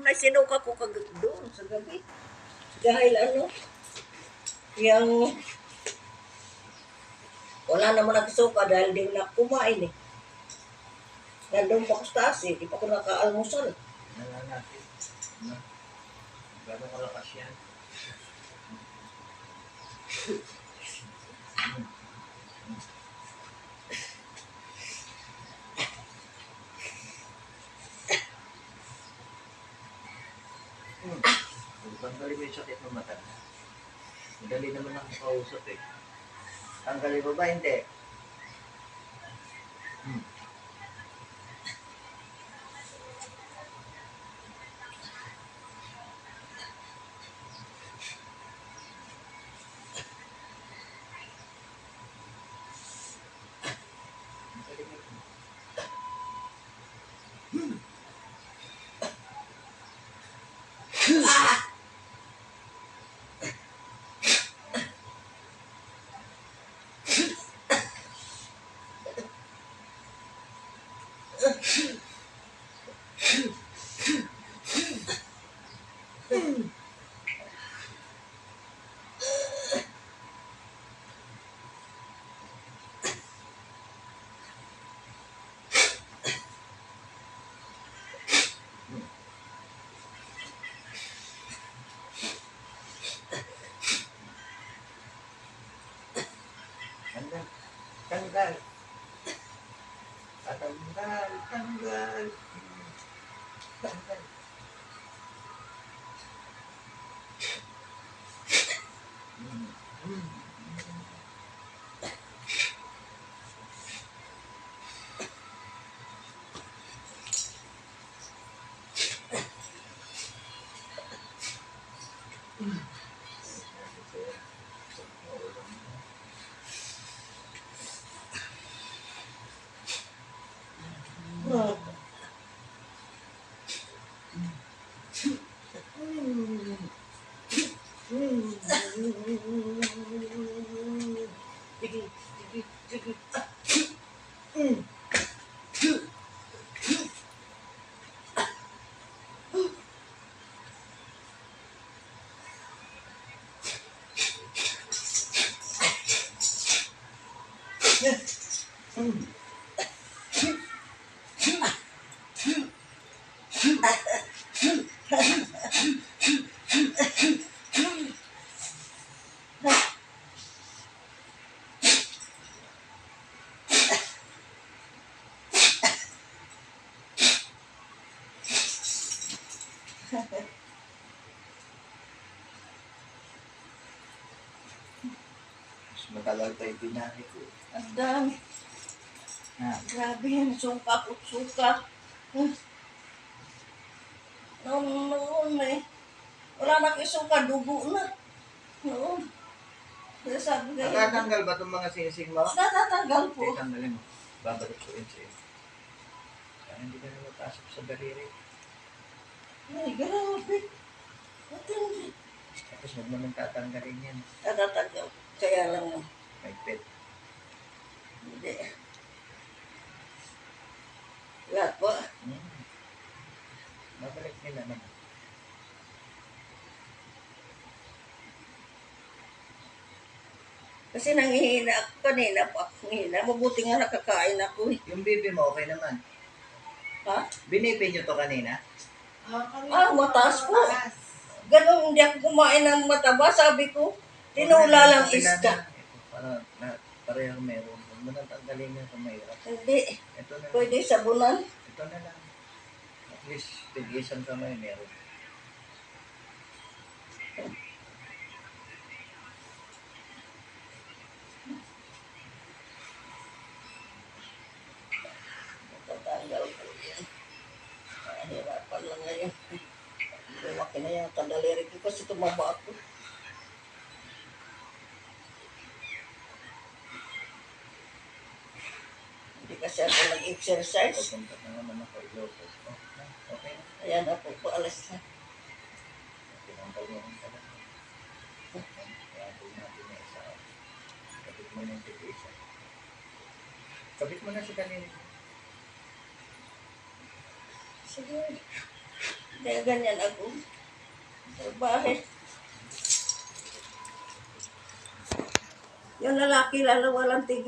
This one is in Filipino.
na sinuka ko doon sa gabi. Dahil yung wala naman nagsuka dahil di na kumain eh. Nandun pa ko sa taas eh, di pa ko naka-almusal. Nala natin. Gano'ng kalakas yan? Tanggalin mo yung sakit ng mata. Madali naman ang kausap eh. Tanggalin mo ba? Hindi. Tanggal. Tanggal. Tanggal. Tanggal. Matagal pa yung binahe ko. Ang dami. Grabe yan, suka ko, suka. Noon eh. Wala na kayo suka, dugo na. Noon. Kaya sabi kayo. Natatanggal ba itong mga sinisig mo? Natatanggal po. Okay, tanggalin mo. Babalik ko rin sa'yo. Kaya hindi ka na mapasok sa daliri. Ay, grabe. Matindi. Tapos huwag naman tatanggalin yan. Natatanggal. Kaya lang mo. May pet. Hindi. Lahat po. Babalik nila naman. Kasi nangihina ako kanina po ako hina. Mabuti nga nakakain ako eh. Yung baby mo, okay naman. Ha? Binipi nyo to kanina? Mataas po. Ganun, hindi ako kumain ng mataba. Sabi ko, tinula lang isda. Parehong meron. Huwag mo nang tanggalin yung kumayarap. Hindi. Ito na lang. Pwede sabunan. Ito na lang. At least, tig-isang kamay meron. Tatanggal ko yan. Hirapan lang ngayon. Lumaki na yung kadaliri ko kasi tumaba ako. Hindi kasi ako nag-exercise. Pupunta na naman ako Ilocos. Okay na. Ayan na po, paalis na. Tinanggal mo ang kalat. Kaya po natin na isa. Kapit mo na yung tig-isa. Kapit mo na si kanina. Sige. Kaya ganyan ako. Sa bahay. Yung lalaki lalo walang tigil.